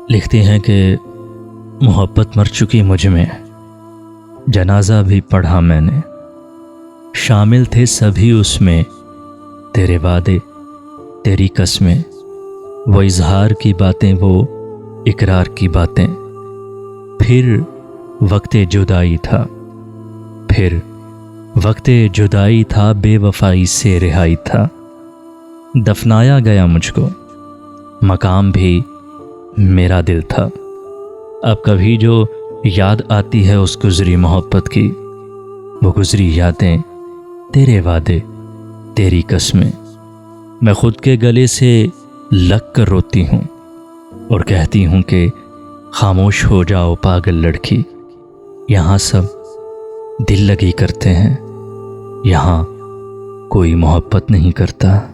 लिखते हैं कि मोहब्बत मर चुकी मुझ में, जनाजा भी पढ़ा मैंने, शामिल थे सभी उसमें, तेरे वादे तेरी कस्में, वो इजहार की बातें वो इकरार की बातें। फिर वक्ते जुदाई था, फिर वक्ते जुदाई था, बेवफाई से रिहाई था। दफनाया गया मुझको, मकाम भी मेरा दिल था। अब कभी जो याद आती है उस गुजरी मोहब्बत की, वो गुजरी यादें तेरे वादे तेरी कस्में। मैं खुद के गले से लग कर रोती हूँ और कहती हूँ कि खामोश हो जाओ पागल लड़की, यहाँ सब दिल लगी करते हैं, यहाँ कोई मोहब्बत नहीं करता।